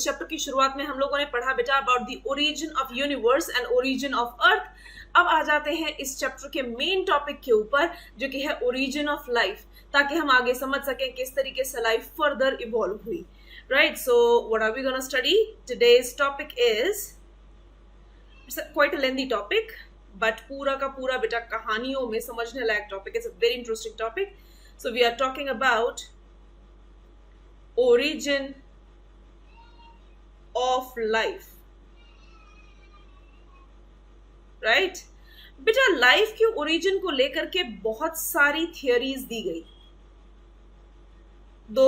इस चैप्टर की शुरुआत में हम लोगों ने पढ़ा बेटा about the origin of universe and origin of earth. अब आ जाते हैं इस चैप्टर के मेन टॉपिक के ऊपर जो कि है ओरिजिन ऑफ लाइफ, ताकि हम आगे समझ सकें किस तरीके से लाइफ फर्दर इवॉल्व हुई। Right, so what are we gonna study? Today's topic is quite a lengthy topic, but पूरा का पूरा बेटा कहानियों में समझने लायक topic. It's a very interesting topic. So we are talking about origin of life, right? बेटा लाइफ की ओरिजिन को लेकर के बहुत सारी थियरीज दी गई, दो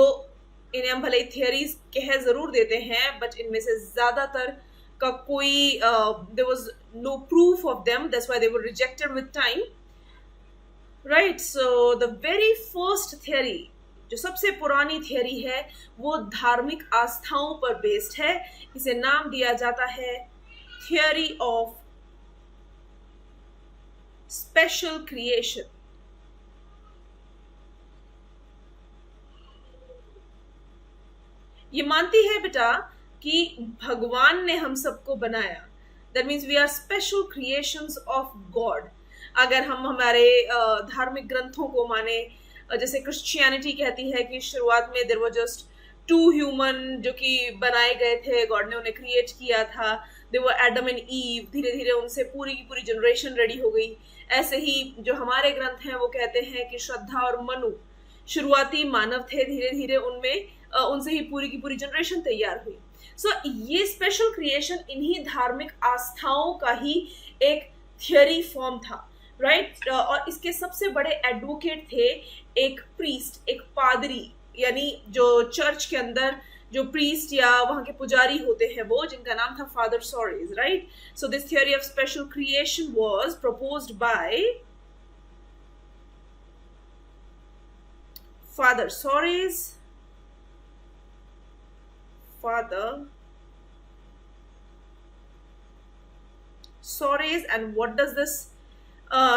इन्हें हम भले ही थियरीज कह जरूर देते हैं, बट इनमें से ज्यादातर का कोई there was no proof of them, that's why they were rejected with time, right? So the very first theory, जो सबसे पुरानी थियरी है, वो धार्मिक आस्थाओं पर बेस्ड है। इसे नाम दिया जाता है थियरी ऑफ स्पेशल क्रिएशन। ये मानती है बेटा कि भगवान ने हम सबको बनाया, that means we are special creations of God. अगर हम हमारे धार्मिक ग्रंथों को माने, जैसे क्रिश्चियनिटी कहती है कि शुरुआत में there were just two human जो कि बनाए गए थे, गॉड ने उन्हें क्रिएट किया था, दे वर एडम एंड ईव, धीरे धीरे उनसे पूरी की पूरी जनरेशन रेडी हो गई। ऐसे ही जो हमारे ग्रंथ हैं वो कहते हैं कि श्रद्धा और मनु शुरुआती मानव थे, धीरे धीरे उनमें उनसे ही पूरी की पूरी जनरेशन तैयार हुई। सो ये स्पेशल क्रिएशन इन्हीं धार्मिक आस्थाओं का ही एक थियरी फॉर्म था, राइट? और इसके सबसे बड़े एडवोकेट थे एक प्रीस्ट, एक पादरी, यानी जो चर्च के अंदर जो प्रीस्ट या वहां के पुजारी होते हैं वो, जिनका नाम था father Soros, right? So this theory of special creation was proposed bye father Soros, and what does this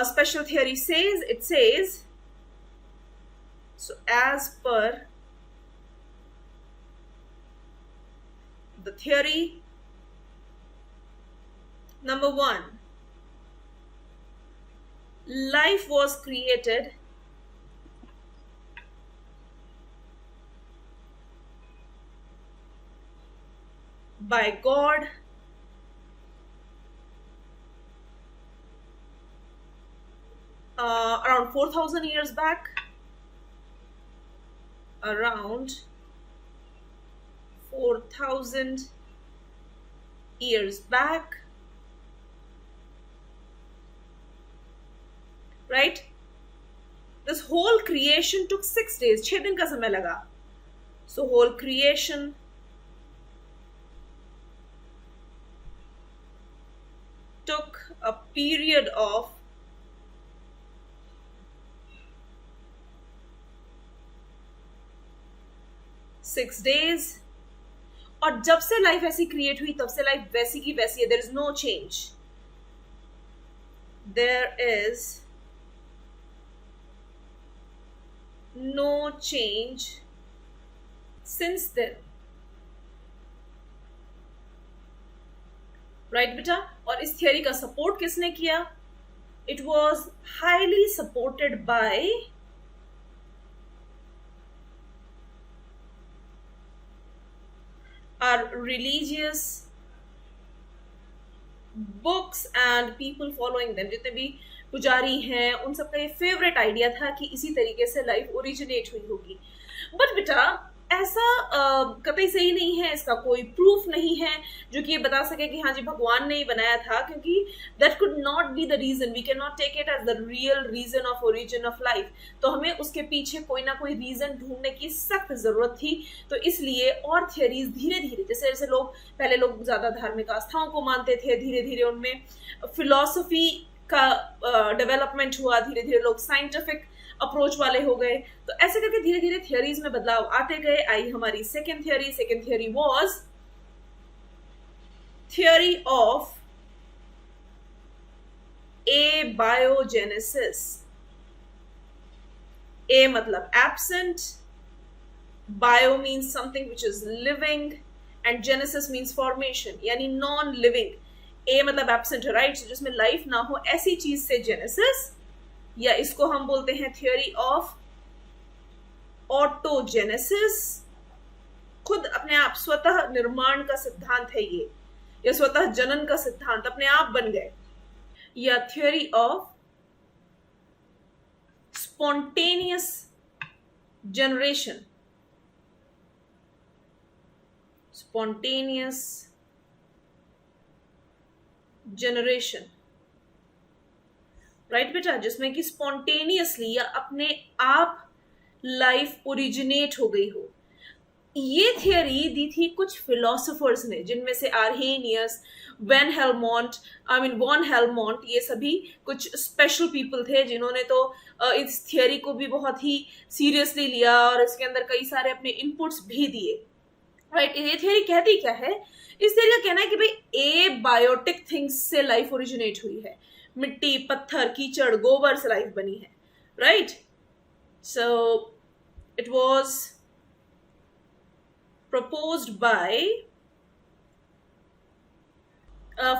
special theory says? It says, so as per the theory, number one, life was created by God around 4,000 years back, around 4,000 years back, right? This whole creation took 6 days, 6 दिन का समय लगा. So whole creation took a period of 6 days. और जब से life ऐसी create हुई तब से लाइफ वैसी की वैसी है. There is no change. There is no change since then. Right बेटा? और इस थियरी का सपोर्ट किसने किया? It was highly supported by our religious books and people following them. जितने भी पुजारी हैं उन सबका ये फेवरेट आइडिया था कि इसी तरीके से लाइफ ओरिजिनेट हुई होगी. बट बेटा ऐसा कतई सही नहीं है, इसका कोई प्रूफ नहीं है जो कि ये बता सके कि हाँ जी भगवान ने ही बनाया था, क्योंकि that could not be the reason. We can not take it as the real reason of origin of life. तो हमें उसके पीछे कोई ना कोई रीजन ढूंढने की सख्त जरूरत थी. तो इसलिए और थियरीज धीरे धीरे, जैसे जैसे पहले लोग ज्यादा धार्मिक आस्थाओं को मानते थे, धीरे धीरे उनमें फिलॉसफी का डेवलपमेंट हुआ, धीरे धीरे लोग साइंटिफिक अप्रोच वाले हो गए. तो ऐसे करके धीरे धीरे थियरीज में बदलाव आते गए. आई हमारी second theory was theory of abiogenesis. A मतलब absent, bio means something which is living, and genesis means formation, यानी नॉन लिविंग, ए मतलब एब्सेंट है, राइट, जिसमें लाइफ ना हो ऐसी चीज से जेनेसिस, या इसको हम बोलते हैं थियोरी ऑफ ऑटोजेनेसिस, खुद अपने आप स्वतः निर्माण का सिद्धांत है ये, या स्वतः जनन का सिद्धांत, अपने आप बन गए, या theory of spontaneous generation, spontaneous generation, right बेटा, जिसमें कि स्पॉन्टेनियसली या अपने आप लाइफ ओरिजिनेट हो गई हो। ये थियरी दी थी कुछ फिलोसोफर्स ने, जिनमें से आर्हेनियस, वॉन हेलमोंट, ये सभी कुछ स्पेशल पीपल थे जिन्होंने तो इस थियरी को भी बहुत ही सीरियसली लिया और इसके अंदर कई सारे अपने इनपुट्स भी दिए, राइट। ये थियरी कहती क्या है? इस थियरी का कहना है कि भाई ए बायोटिक थिंग्स से लाइफ ओरिजिनेट हुई है, मिट्टी, पत्थर, कीचड़, गोबर से लाइफ बनी है, right. So it was proposed by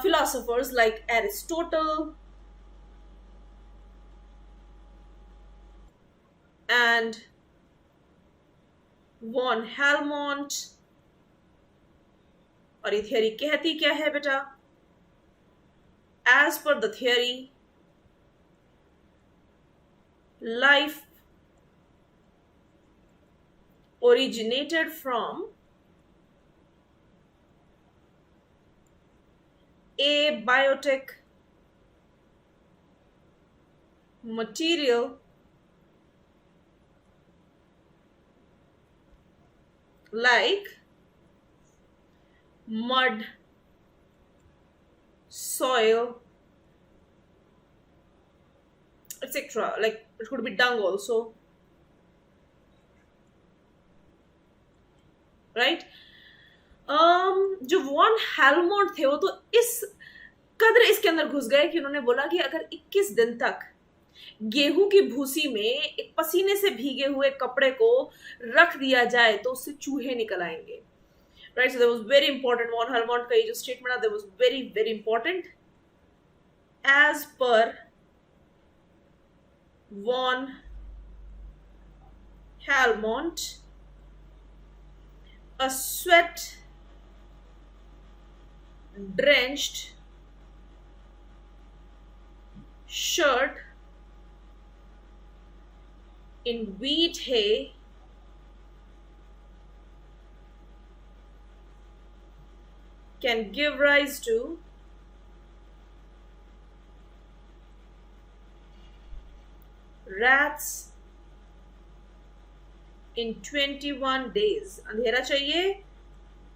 philosophers like Aristotle and von Helmont। और ये थियरी कहती क्या है बेटा? As per the theory, life originated from abiotic material like mud, soil, etc. Like it could be dung also, right? जो von Helmont थे वो तो इस कदर इसके अंदर घुस गए कि उन्होंने बोला कि अगर 21 दिन तक गेहूं की भूसी में एक पसीने से भीगे हुए कपड़े को रख दिया जाए तो उससे चूहे निकल आएंगे, right. So that was very important, von Helmont का ये जो स्टेटमेंट है that was very very important. As पर von Helmont, a sweat drenched shirt in wheat hay can give rise to rats in 21 days। अंधेरा चाहिए,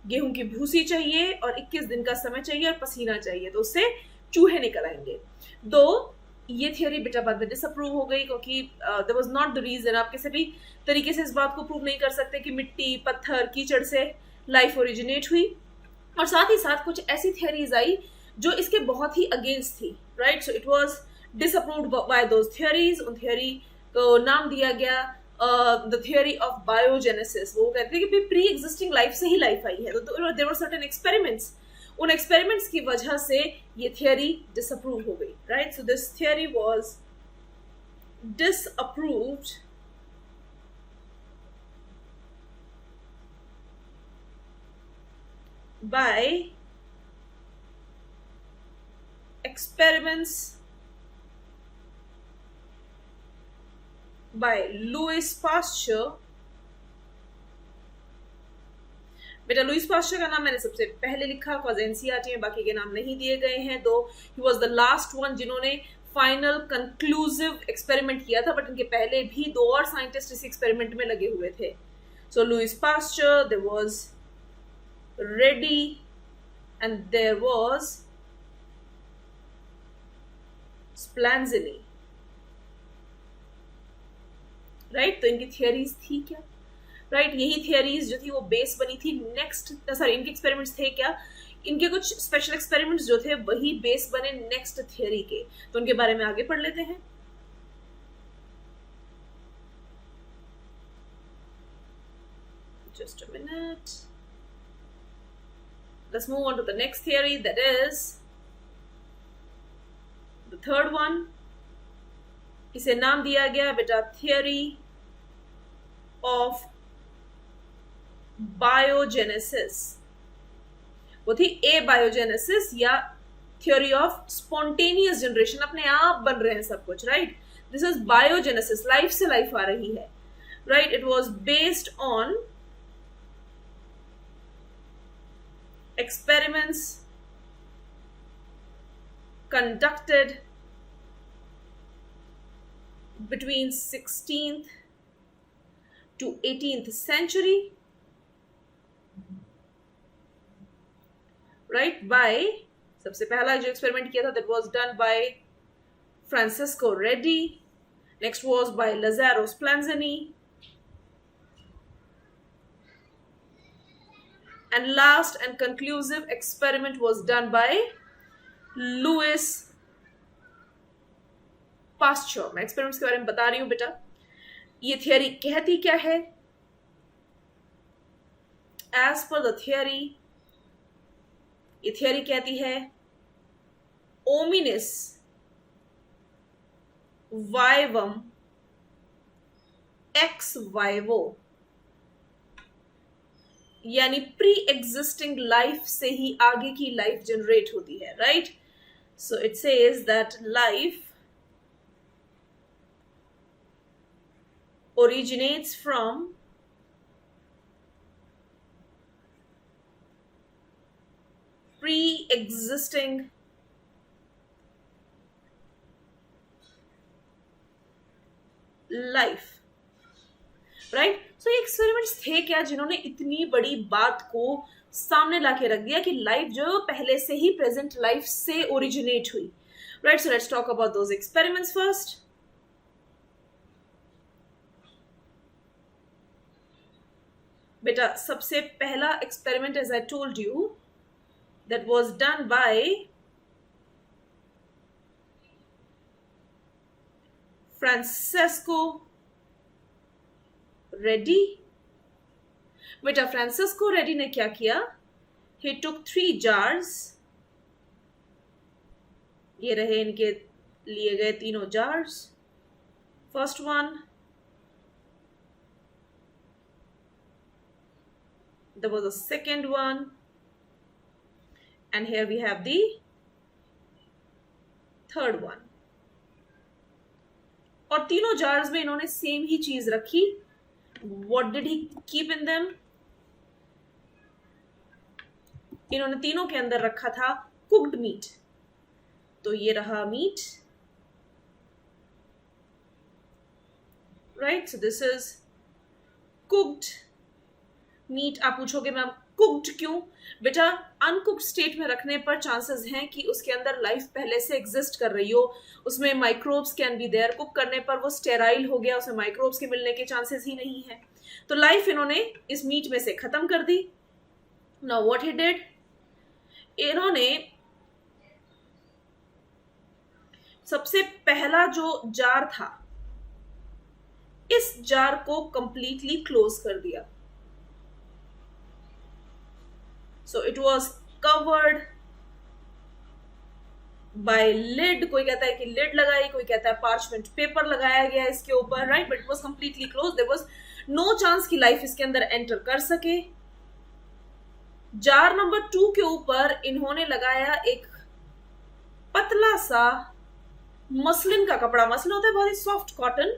गेहूं की भूसी चाहिए और 21 दिन का समय चाहिए और पसीना चाहिए तो उससे चूहे निकल आएंगे। दो ये थियरी बेटा बाद में डिसअप्रूव हो गई क्योंकि that was not the reason. आप किसी भी तरीके से इस बात को प्रूव नहीं कर सकते कि मिट्टी, पत्थर, कीचड़ से लाइफ ओरिजिनेट हुई। और साथ ही साथ कुछ ऐसी थियरीज आई जो इसके बहुत ही अगेंस्ट थी, right. So it was disapproved by those theories. उन थियरी को नाम दिया गया द थियरी ऑफ बायोजेनेसिस। वो कहते हैं कि प्री एग्जिस्टिंग लाइफ से ही लाइफ आई है, तो देयर वर सर्टेन एक्सपेरिमेंट्स, उन एक्सपेरिमेंट्स की वजह से ये थियरी डिसअप्रूव हो गई, right. So this theory was disapproved by experiments by Louis Pasteur। बेटा लुइस पास्चर का नाम मैंने सबसे पहले लिखा बिकॉज एनसीईआरटी में बाकी के नाम नहीं दिए गए हैं, दो he was the last one जिन्होंने फाइनल कंक्लूसिव एक्सपेरिमेंट किया था, बट इनके पहले भी दो और साइंटिस्ट इस एक्सपेरिमेंट में लगे हुए थे। So Louis Pasteur, there was Reddy, and there was Splanzini, right। तो इनकी थियरीज थी क्या, राइट। यही थियरीज जो थी वो बेस बनी थी नेक्स्ट, सॉरी इनके एक्सपेरिमेंट्स थे क्या, इनके कुछ स्पेशल एक्सपेरिमेंट्स जो थे वही बेस बने नेक्स्ट थियरी के। तो उनके बारे में आगे पढ़ लेते हैं। Just a minute। Let's move on to the next theory, that is the third one. इसे नाम दिया गया बेटा theory of biogenesis. वो थी abiogenesis या theory of spontaneous generation, अपने आप बन रहे हैं सब कुछ, right? This is biogenesis, life से life आ रही है, right? It was based on experiments conducted between 16th to 18th century, right? By सबसे पहला जो एक्सपेरिमेंट किया था, that was done by Francisco Redi. Next was by Lazzaro Spallanzani, and last and conclusive experiment was done by Louis Pasteur. मैं experiments के बारे में बता रही हूं बेटा. ये थियरी कहती क्या है? As per the theory, ये थियरी कहती है hominis vivum ex vivo, यानी प्री एग्जिस्टिंग लाइफ से ही आगे की लाइफ जनरेट होती है, right? So it says that life originates from pre-existing life, right? So ये एक्सपेरिमेंट्स थे क्या जिन्होंने इतनी बड़ी बात को सामने लाके रख दिया कि लाइफ जो पहले से ही प्रेजेंट लाइफ से ओरिजिनेट हुई, right? So let's talk about those experiments first. बेटा सबसे पहला experiment, as I told you, that was done by Francisco Redi. बेटा फ्रांसिस्को रेडी ने क्या किया? ही टुक 3 jars. ये रहे इनके लिए गए तीनों jars. First one, there was a second one, and here we have the third one. और तीनों jars में इन्होंने सेम ही चीज रखी. What did he keep in them? इन्होंने तीनों के अंदर रखा था कुक्ड मीट. तो ये रहा meat, right? So this is cooked meat. आप पूछोगे मैम कुक्ड क्यों? बेटा अनकुक्ड स्टेट में रखने पर चांसेस हैं कि उसके अंदर लाइफ पहले से एग्जिस्ट कर रही हो, उसमें microbes can be there. Cook करने पर वो स्टेराइल हो गया, उसमें माइक्रोब्स के मिलने के चांसेस ही नहीं है. तो लाइफ इन्होंने इस मीट में से खत्म कर दी. नाउ व्हाट ही डिड, इन्होंने सबसे पहला जो जार था, इस जार को कंप्लीटली क्लोज कर दिया. So it was covered by lid. कोई कहता है कि lid लगाई, कोई कहता है parchment paper लगाया गया इसके ऊपर, right? But it was completely closed. There was no chance कि life इसके अंदर enter कर सके. जार नंबर 2 के ऊपर इन्होंने लगाया एक पतला सा मसलिन का कपड़ा. मसलिन होता है बहुत ही soft cotton.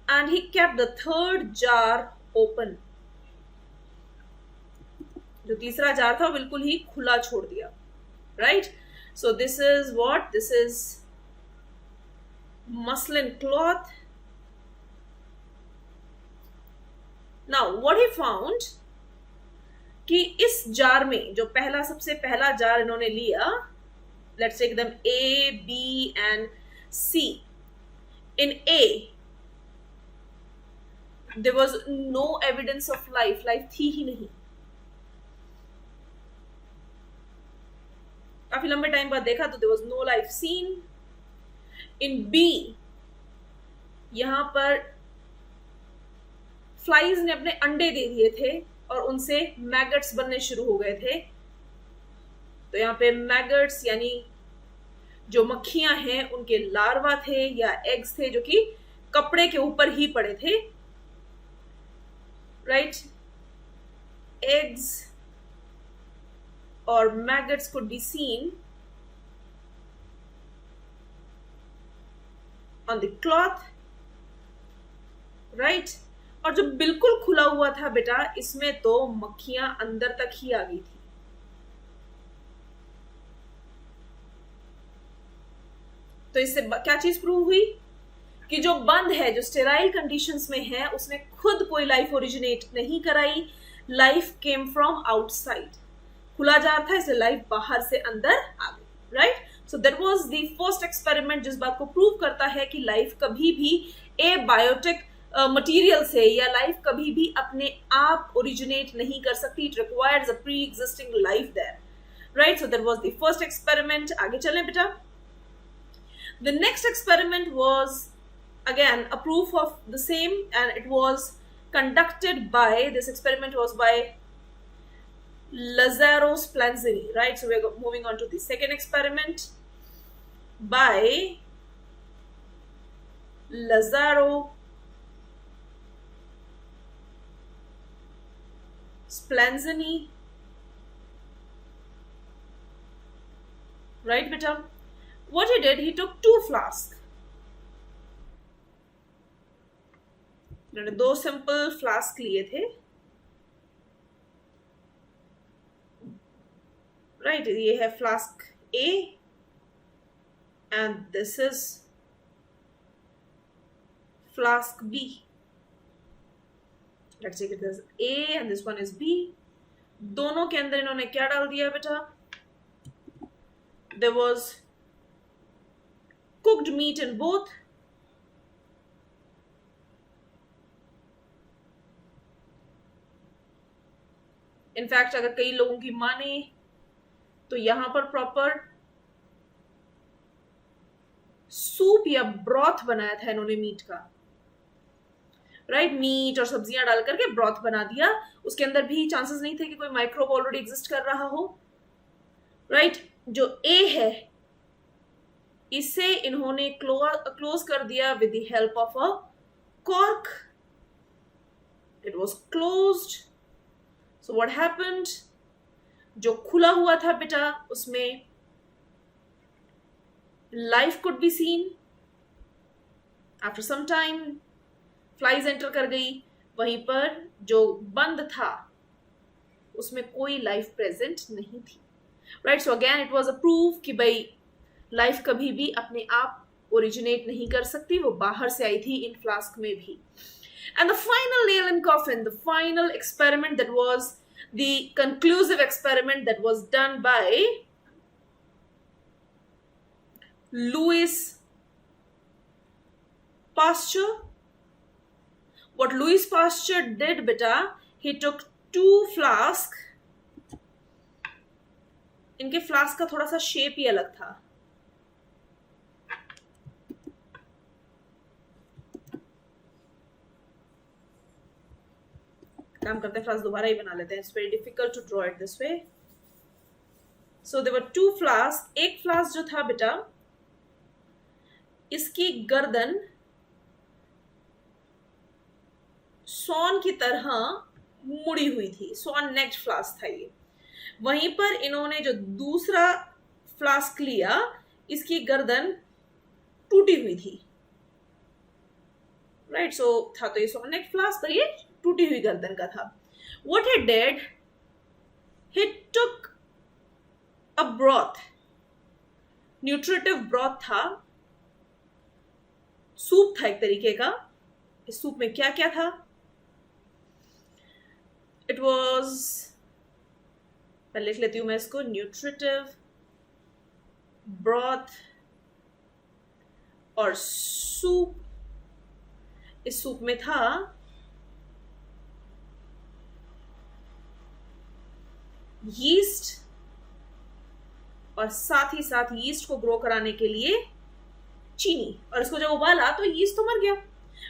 And he kept the third jar open. जो तीसरा जार था वो बिल्कुल ही खुला छोड़ दिया, right? So this is what, this is muslin cloth. Now what he found कि इस जार में जो पहला सबसे पहला जार इन्होंने लिया, let's take them A, B and C. In A there was no evidence of life. Life थी ही नहीं. काफी लंबे टाइम बाद देखा तो there was no life seen. In B यहां पर फ्लाइज ने अपने अंडे दे दिए थे और उनसे मैगट्स बनने शुरू हो गए थे. तो यहाँ पे मैगट्स यानी जो मक्खियां हैं उनके लार्वा थे या एग्स थे जो कि कपड़े के ऊपर ही पड़े थे, राइट। एग्स और maggots could be scene on the cloth, right. और जो बिल्कुल खुला हुआ था बेटा, इसमें तो मक्खियां अंदर तक ही आ गई थी। तो इससे क्या चीज प्रूव हुई कि जो बंद है, जो स्टेराइल कंडीशंस में है, उसने खुद कोई लाइफ ओरिजिनेट नहीं कराई, लाइफ केम फ्रॉम आउटसाइड। खुला जार था इसलिए लाइफ बाहर से अंदर आ गई, right. So that was the first experiment जिस बात को प्रूव करता है कि लाइफ कभी भी ए बायोटिक मटेरियल से या लाइफ कभी भी अपने आप ओरिजिनेट नहीं कर सकती। It requires a pre existing life there, right. So that was the first experiment. आगे चलें बेटा। The next experiment was again a proof of the same, and it was conducted by, this experiment was by Lazzaro Splanzini, right? So we're moving on to the second experiment by Lazzaro Splanzini, right beta? What he did, he took 2 flasks. उन्होंने 2 simple flask लिए थे, right. ये है flask A and this is flask B. Let's take it as A and this one is B. दोनों के अंदर इन्होंने क्या डाल दिया बेटा? There was cooked meat in both. In fact अगर कई लोगों की माने तो यहां पर प्रॉपर सूप या ब्रॉथ बनाया था इन्होंने मीट का, राइट। मीट और सब्जियां डाल करके ब्रॉथ बना दिया। उसके अंदर भी चांसेस नहीं थे कि कोई माइक्रोब ऑलरेडी एग्जिस्ट कर रहा हो, राइट। जो ए है इसे इन्होंने क्लोज कर दिया with the help of a cork. It was closed. So what happened, जो खुला हुआ था बेटा उसमें life could be seen. After some time flies enter कर गई, वहीं पर जो बंद था उसमें कोई लाइफ प्रेजेंट नहीं थी, right. So again it was a proof कि भाई लाइफ कभी भी अपने आप ओरिजिनेट नहीं कर सकती, वो बाहर से आई थी इन फ्लास्क में भी। And the final nail in coffin, the final experiment that was the conclusive experiment that was done by Louis Pasteur. What Louis Pasteur did, beta, he took 2 flasks. इनके फ्लास्क का थोड़ा सा शेप ही अलग था, काम करते हैं फ्लास्क दोबारा ही बना लेते हैं। It's very difficult to draw it this way. So there were 2 flask. एक फ्लास्क जो था बेटा, इसकी गर्दन सॉन की तरह मुड़ी हुई थी, सॉन नेक्ड फ्लास्क था ये। वहीं पर इन्होंने जो दूसरा फ्लास्क लिया, इसकी गर्दन टूटी हुई थी, राइट। सो था तो ये सॉन नेक्ड फ्लास्क, पर ये टूटी हुई गर्दन का था। What he did, he took a broth, nutritive broth था, सूप था एक तरीके का। इस सूप में क्या क्या था? इट वॉज, मैं लिख लेती हूं मैं इसको, न्यूट्रिटिव ब्रॉथ और सूप। इस सूप में था यीस्ट और साथ ही साथ यीस्ट को ग्रो कराने के लिए चीनी। और इसको जब उबाला तो यीस्ट तो मर गया,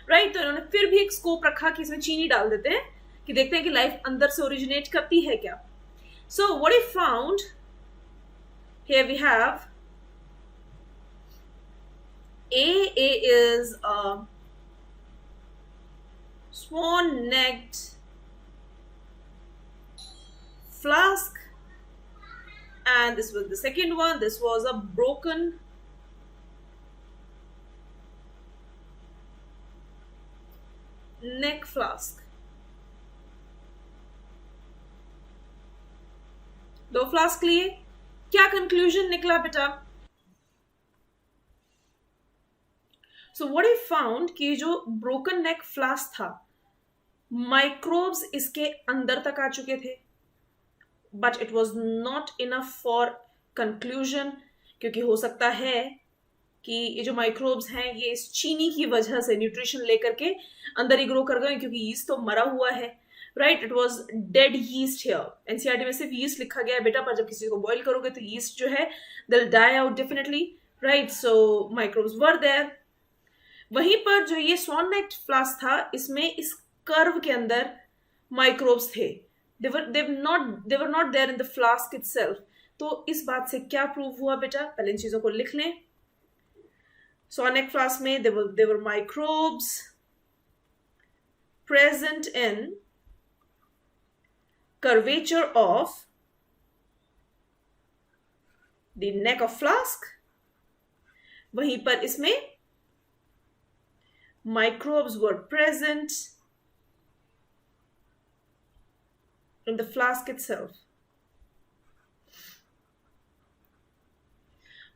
राइट। तो इन्होंने फिर भी एक स्कोप रखा कि इसमें चीनी डाल देते हैं कि देखते हैं कि लाइफ अंदर से ओरिजिनेट करती है क्या। So what he found, Here we have A is a swan-necked flask, and this was the second one. This was a broken neck flask. दो फ्लास्क लिए, क्या कंक्लूजन निकला बेटा? सो व्हाट ही फाउंड कि जो ब्रोकन नेक flask था, microbes इसके अंदर तक आ चुके थे, but it was not enough for conclusion, क्योंकि हो सकता है कि ये जो माइक्रोब्स हैं ये इस चीनी की वजह से न्यूट्रिशन लेकर के अंदर ही ग्रो कर गए, क्योंकि यीस्ट तो मरा हुआ है, right? It was dead yeast here. NCERT में सिर्फ यीस्ट लिखा गया है बेटा, पर जब किसी को बॉइल करोगे तो यीस्ट जो है will die out definitely, right? So microbes were there. वहीं पर जो ये स्वॉन नेक फ्लास्क था, इसमें इस कर्व के अंदर माइक्रोब्स थे, they were not there in the flask itself। तो इस बात से क्या प्रूव हुआ बेटा? पहले इन चीजों को लिख लें। स्वॉन नेक फ्लास्क में there were microbes present in curvature of the neck of flask। वहीं पर इसमें microbes were present in the flask itself,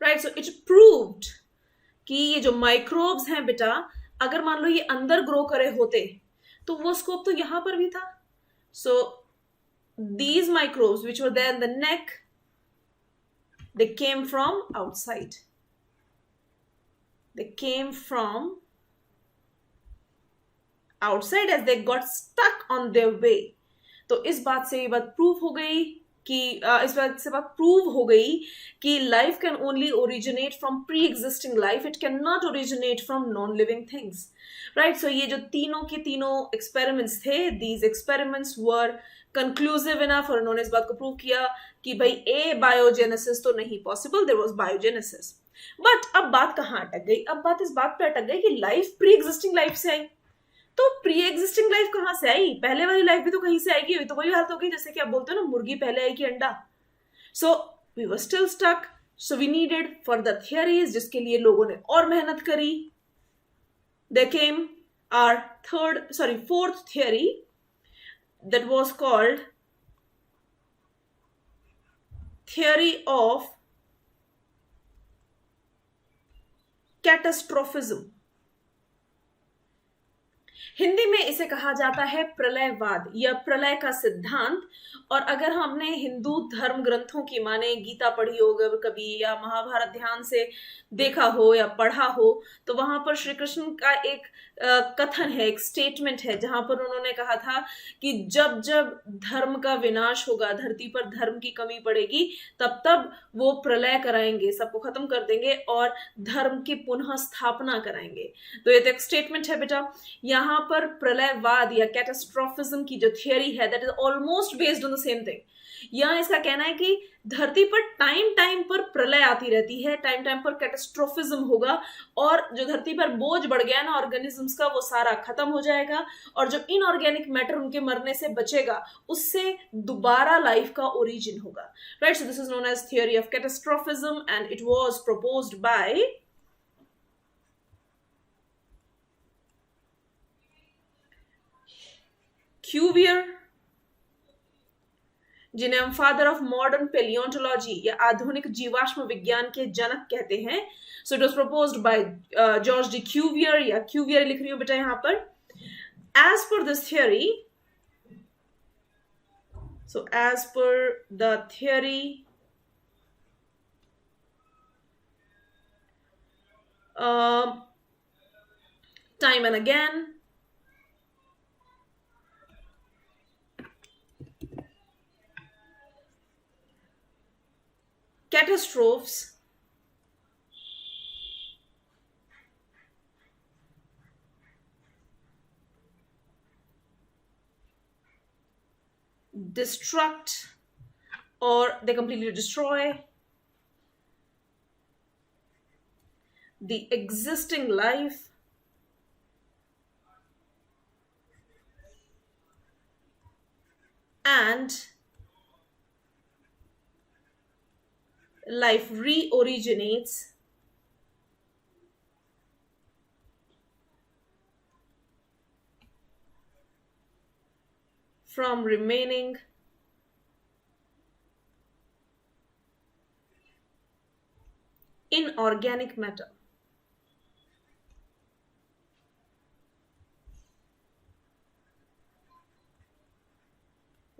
right? So it proved कि ये जो माइक्रोब्स हैं बेटा, अगर मान लो ये अंदर ग्रो करे होते तो वो स्कोप तो यहां पर भी था। सो these microbes which were there in the neck, they came from outside, they came from outside as they got stuck on their way। तो इस बात से ये बात प्रूव हो गई कि इस बात से बात प्रूव हो गई कि life can only originate from pre existing life, it can not originate from non living things, right? So ये जो तीनों के तीनों एक्सपेरिमेंट्स थे, these experiments were conclusive enough, और उन्होंने इस बात को प्रूव किया कि भाई ए बायोजेनेसिस तो नहीं possible, there was biogenesis. But अब बात कहाँ अटक गई? अब बात इस बात पे अटक गई कि लाइफ प्री एग्जिस्टिंग लाइफ से आई। तो प्री एग्जिस्टिंग लाइफ कहां से आई? पहले वाली लाइफ भी तो कहीं से आएगी। तो वही हालत हो गई जैसे कि आप बोलते हो ना, मुर्गी पहले आई कि अंडा। So we were still stuck, so we needed further theories, जिसके लिए लोगों ने और मेहनत करी। There came our fourth theory, that was called theory of catastrophism. Hindi में इसे कहा जाता है प्रलयवाद या प्रलय का सिद्धांत। और अगर हमने हिंदू धर्म ग्रंथों की माने गीता पढ़ी हो कभी, या महाभारत ध्यान से देखा हो या पढ़ा हो, तो वहां पर श्री कृष्ण का एक कथन है, एक स्टेटमेंट है, जहां पर उन्होंने कहा था कि जब जब धर्म का विनाश होगा, धरती पर धर्म की कमी पड़ेगी, तब तब वो प्रलय कराएंगे, सबको खत्म कर देंगे और धर्म की पुनः स्थापना कराएंगे। तो ये तो एक स्टेटमेंट है बेटा। यहाँ पर प्रलयवाद या कैटास्ट्रोफिज्म की जो थियरी है, that is almost based on the same thing. यहाँ इसका कहना है कि धरती पर टाइम टाइम पर प्रलय आती रहती है, टाइम टाइम पर कैटास्ट्रोफिज्म होगा, और जो धरती पर बोझ बढ़ गया ना ऑर्गेनिजम्स का, वो सारा खत्म हो जाएगा, और जो इनऑर्गेनिक मैटर उनके मरने से बचेगा, उससे दोबारा लाइफ का ओरिजिन होगा, right? So this is known as theory of catastrophism, and it was proposed by Cuvier, जिन्हें हम फादर ऑफ मॉडर्न पेलियोंटोलॉजी या आधुनिक जीवाश्म विज्ञान के जनक कहते हैं। So it was proposed by George de Cuvier, या क्यूवियर लिख रही हूं बेटा यहां पर। As per this theory, so as पर the theory time and again, catastrophes destruct, or they completely destroy, the existing life and life re-originates from remaining inorganic matter.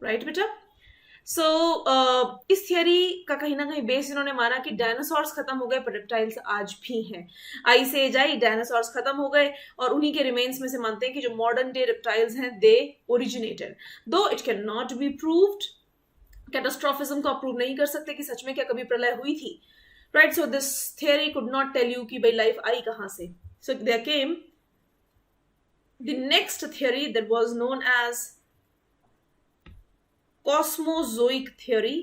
Right बेटा? सो इस थियरी का कहीं ना कहीं बेस इन्होंने माना कि डायनासोर्स खत्म हो गए पर रेप्टाइल्स आज भी हैं। आइस एज आई, डायनासोर्स खत्म हो गए और उन्हीं के रिमेन्स में से मानते हैं कि जो मॉडर्न डे रेप्टाइल्स हैं they originated, though it can not be proved. Catastrophism को अप्रूव नहीं कर सकते कि सच में क्या कभी प्रलय हुई थी, right? So this theory could not tell you कि भाई लाइफ आई कहां से। So there came the next theory that was known as cosmozoic theory,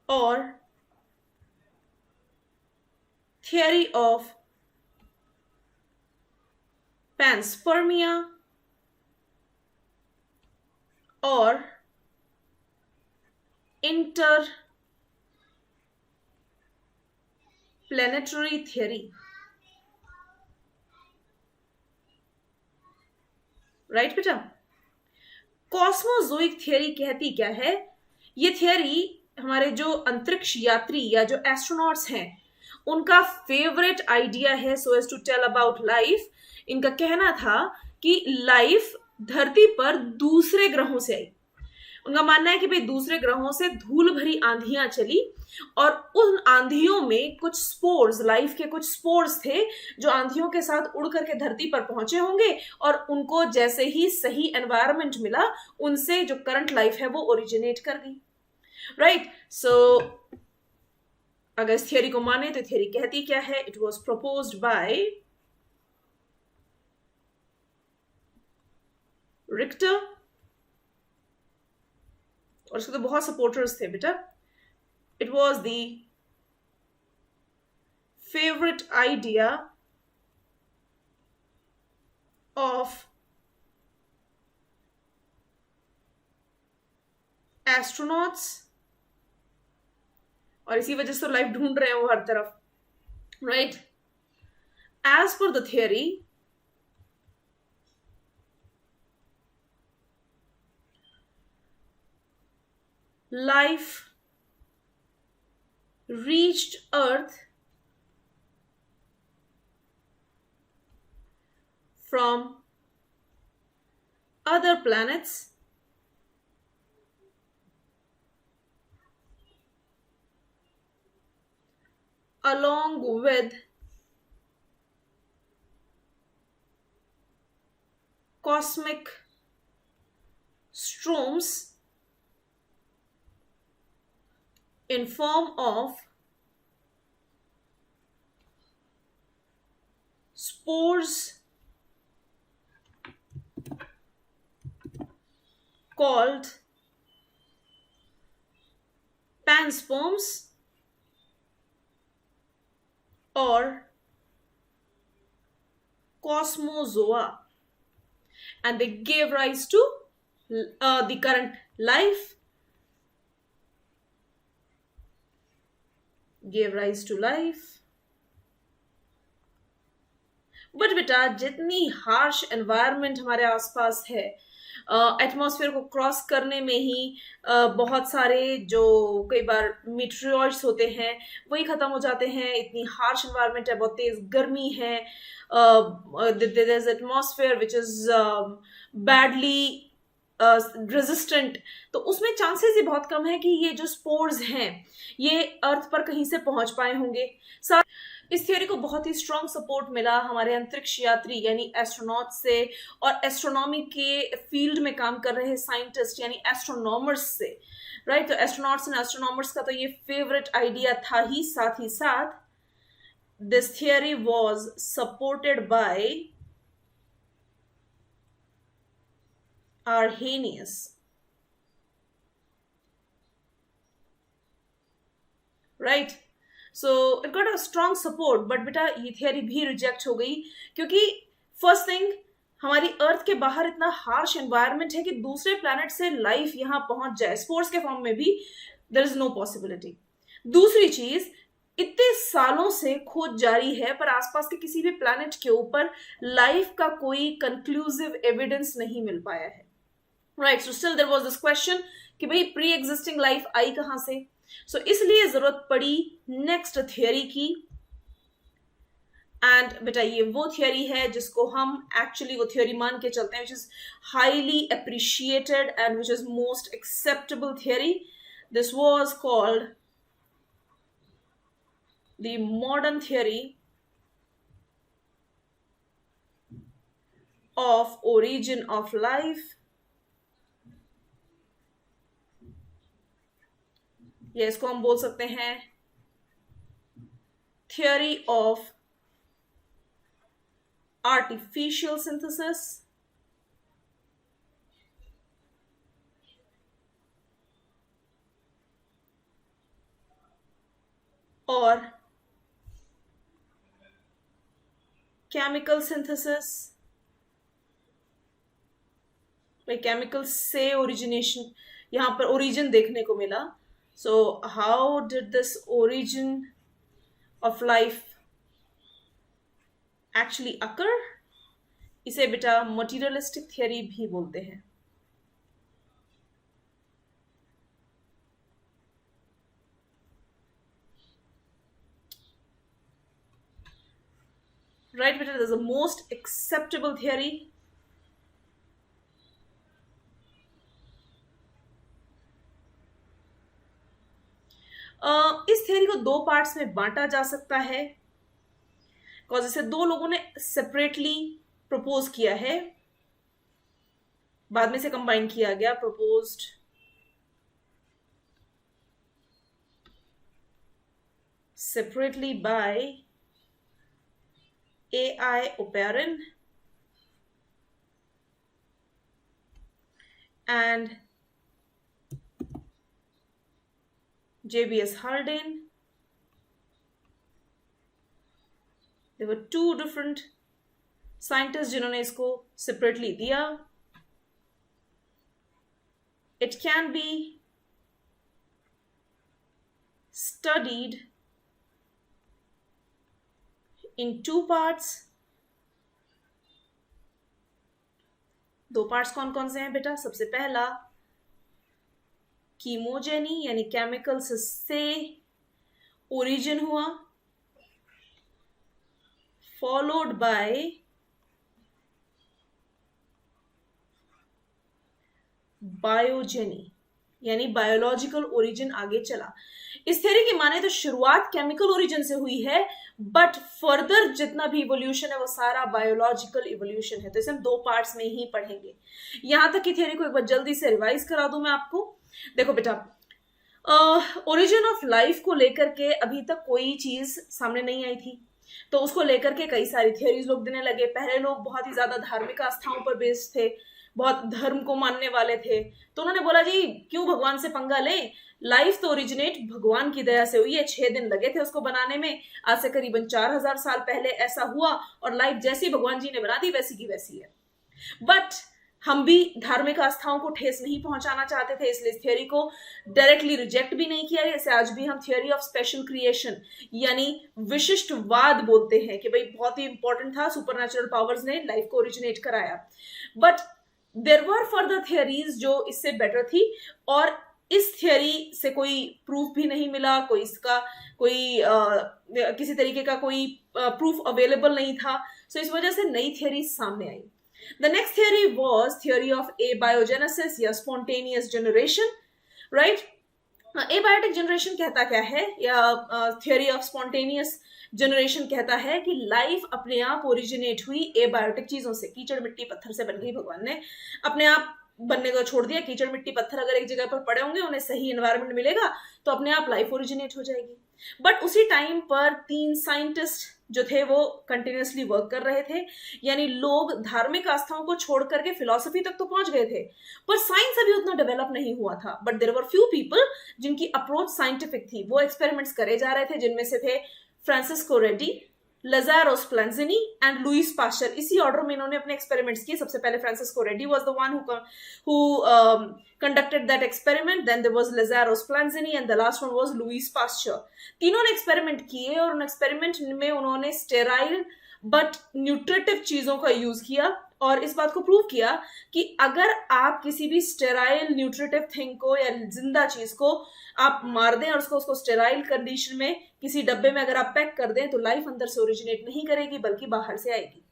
or theory of panspermia, or interplanetary theory, right बेटा? कॉस्मोजोइक थियरी कहती क्या है? ये थियरी हमारे जो अंतरिक्ष यात्री या जो एस्ट्रोनॉट्स हैं उनका फेवरेट आइडिया है so as to tell about life. इनका कहना था कि लाइफ धरती पर दूसरे ग्रहों से आई। उनका मानना है कि भाई दूसरे ग्रहों से धूल भरी आंधियां चली और उन आंधियों में कुछ स्पोर्स, लाइफ के कुछ स्पोर्स थे जो आंधियों के साथ उड़ करके धरती पर पहुंचे होंगे और उनको जैसे ही सही एनवायरनमेंट मिला उनसे जो करंट लाइफ है वो ओरिजिनेट कर गई, राइट? सो अगर इस थियरी को माने तो थियरी कहती क्या है? It was proposed by Richter और उसके तो बहुत सपोर्टर्स थे बेटा। It was the favourite idea of astronauts और इसी वजह से लाइफ ढूंढ रहे हैं वो हर तरफ, राइट? एज पर the theory, life reached Earth from other planets along with cosmic storms in form of spores called pansperms or cosmozoa, and they gave rise to the current life, gave rise to life। But बेटा जितनी harsh environment हमारे आसपास है, atmosphere को cross करने में ही बहुत सारे जो कई बार मीटरियोइड्स होते हैं वही खत्म हो जाते हैं। इतनी हार्श एनवायरनमेंट है, बहुत तेज गर्मी है, there is atmosphere which is badly resistant, तो उसमें चांसेस ही बहुत कम है कि ये जो स्पोर्स हैं ये अर्थ पर कहीं से पहुंच पाए होंगे। इस थियोरी को बहुत ही स्ट्रॉन्ग सपोर्ट मिला हमारे अंतरिक्ष यात्री यानी एस्ट्रोनॉट से और एस्ट्रोनॉमी के फील्ड में काम कर रहे साइंटिस्ट यानी एस्ट्रोनॉमर्स से, राइट? तो एस्ट्रोनॉट्स एंड एस्ट्रोनॉमर्स का तो ये फेवरेट आइडिया था ही साथ this theory was supported by Arrhenius, right. So it got a strong support, but बेटा ये थियरी भी रिजेक्ट हो गई, क्योंकि फर्स्ट थिंग, हमारी अर्थ के बाहर इतना हार्श एनवायरनमेंट है कि दूसरे प्लैनेट से लाइफ यहाँ पहुंच जाए स्पोर्स के फॉर्म में भी, देयर इज नो पॉसिबिलिटी. दूसरी चीज, इतने सालों से खोज जारी है पर आसपास के किसी भी प्लैनेट के ऊपर लाइफ का कोई कंक्लूसिव एविडेंस नहीं मिल पाया है. Right. So still there was this question कि भाई प्री एग्जिस्टिंग लाइफ आई कहां से. सो इसलिए जरूरत पड़ी नेक्स्ट थियरी की. एंड बेटा ये वो थियरी है जिसको हम एक्चुअली वो थियरी मान के चलते हैं, which is highly appreciated and which is most acceptable theory. This was called the modern theory of origin of life. या इसको हम बोल सकते हैं theory of artificial synthesis, और केमिकल सिंथेसिस. भाई केमिकल से ओरिजिनेशन, यहां पर ओरिजिन देखने को मिला. So how did this origin of life actually occur. इसे बेटा मटीरियलिस्टिक थियरी भी बोलते हैं. Right, beta, this is the most acceptable theory. इस थियरी को दो पार्ट्स में बांटा जा सकता है, बिकॉज इसे दो लोगों ने सेपरेटली प्रपोज किया है, बाद में से कंबाइन किया गया. Proposed separately by A.I. Oparin and J.B.S. Haldane. There were two different scientists जिन्होंने इसको separately दिया. It can be studied in two parts. दो पार्ट्स कौन कौन से हैं बेटा. सबसे पहला कीमोजेनी यानी केमिकल्स से ओरिजिन हुआ, फॉलोड बाय बायोजेनी यानी बायोलॉजिकल ओरिजिन आगे चला. इस थ्योरी की माने तो शुरुआत केमिकल ओरिजिन से हुई है, बट फर्दर जितना भी इवोल्यूशन है वो सारा बायोलॉजिकल इवोल्यूशन है. तो इसे हम दो पार्ट्स में ही पढ़ेंगे. यहां तक की थ्योरी को एक बार जल्दी से रिवाइज करा दूं मैं आपको. देखो बेटा, ओरिजिन ऑफ लाइफ को लेकर के अभी तक कोई चीज सामने नहीं आई थी, तो उसको लेकर के कई सारी थियोरीज लोग देने लगे. पहले लोग बहुत ही ज्यादा धार्मिक आस्थाओं पर बेस्ड थे, बहुत धर्म को मानने वाले थे, तो उन्होंने बोला जी क्यों भगवान से पंगा ले, लाइफ तो ओरिजिनेट भगवान की दया से हुई है. 6 दिन लगे थे उसको बनाने में, आज से करीबन 4000 साल पहले ऐसा हुआ, और लाइफ जैसी भगवान जी ने बना दी वैसी की वैसी है. बट हम भी धार्मिक आस्थाओं को ठेस नहीं पहुंचाना चाहते थे, इसलिए इस थियोरी को डायरेक्टली रिजेक्ट भी नहीं किया. जैसे आज भी हम थियोरी ऑफ स्पेशल क्रिएशन यानी विशिष्टवाद बोलते हैं कि भाई बहुत ही इंपॉर्टेंट था, सुपरनैचुरल पावर्स ने लाइफ को ओरिजिनेट कराया. But there were further theories जो इससे बेटर थी, और इस थियोरी से कोई प्रूफ भी नहीं मिला, कोई इसका कोई किसी तरीके का कोई प्रूफ अवेलेबल नहीं था. सो इस वजह से नई थियोरी सामने आई. The next theory was theory of abiogenesis या spontaneous generation, right? Abiotic generation कहता क्या है, या theory of spontaneous generation कहता है कि लाइफ अपने आप ओरिजिनेट हुई एबायोटिक चीजों से. कीचड़ मिट्टी पत्थर से बन गई, भगवान ने अपने आप बनने को छोड़ दिया. कीचड़ मिट्टी पत्थर अगर एक जगह पर पड़े होंगे, उन्हें सही एनवायरनमेंट मिलेगा तो अपने आप लाइफ ओरिजिनेट हो जाएगी. बट उसी टाइम पर 3 साइंटिस्ट जो थे वो कंटिन्यूसली वर्क कर रहे थे, यानी लोग धार्मिक आस्थाओं को छोड़ करके फिलॉसफी तक तो पहुंच गए थे, पर साइंस अभी उतना डेवलप नहीं हुआ था। But there were few people जिनकी अप्रोच साइंटिफिक थी, वो एक्सपेरिमेंट्स करे जा रहे थे, जिनमें से थे Francisco Reddy, Lazaro Splanzini and Louis Pasteur। इसी ऑर्डर में इन्होंने अपने एक्सपेरिमेंट्स किए। सबसे पहले Francisco Reddy was the one who conducted that experiment, then there was Lazaro Splanzini and the last one was Louis Pasteur। तीनों ने एक्सपेरिमेंट किए और उन एक्सपेरिमेंट में उन्होंने स्टेराइल बट न्यूट्रिटिव चीजों का यूज किया और इस बात को प्रूव किया कि अगर आप किसी भी स्टेराइल न्यूट्रिटिव थिंग को या जिंदा चीज को आप मार दें और उसको स्टेराइल कंडीशन में किसी डब्बे में अगर आप पैक कर दें तो लाइफ अंदर से ओरिजिनेट नहीं करेगी बल्कि बाहर से आएगी।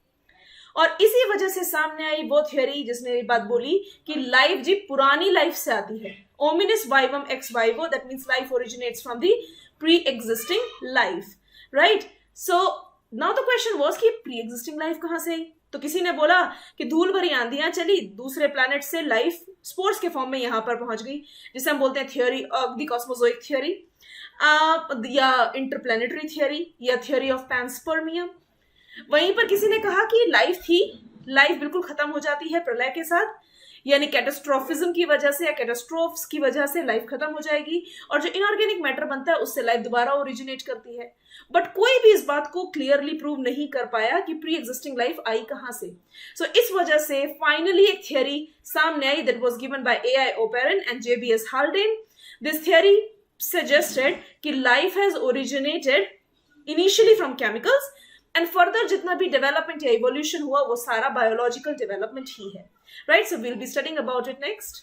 और इसी वजह से सामने आई वो थ्योरी जिसने ये बात बोली कि लाइफ जी पुरानी लाइफ से आती है, omnis vivum ex vivo, that means life originates from the pre existing life, right. So now the question was कि प्री एग्जिस्टिंग लाइफ कहां से आई? तो किसी ने बोला कि धूल भरी आंधियां चली, दूसरे प्लैनेट से लाइफ स्पोर्स के फॉर्म में यहां पर पहुंच गई, जिसे हम बोलते हैं theory of the cosmozoic theory या इंटरप्लैनेटरी थ्योरी या थ्योरी ऑफ पैनस्पर्मियम। वहीं पर किसी ने कहा कि लाइफ थी, लाइफ बिल्कुल खत्म हो जाती है प्रलय के साथ, यानी कैटास्ट्रोफिज्म की वजह से या कैटास्ट्रोफ्स की वजह से लाइफ खत्म हो जाएगी और जो इनऑर्गेनिक मैटर बनता है उससे लाइफ दोबारा ओरिजिनेट करती है। बट कोई भी इस बात को क्लियरली प्रूव नहीं कर पाया कि प्री एग्जिस्टिंग लाइफ आई कहां से। सो इस वजह से फाइनली एक थ्योरी सामने आई that was given by A.I. O'Parron and J.B.S. Haldane। This theory suggested कि life has originated initially from chemicals and further जितना भी development या evolution हुआ वो सारा biological development ही है, right? So we'll be studying about it next.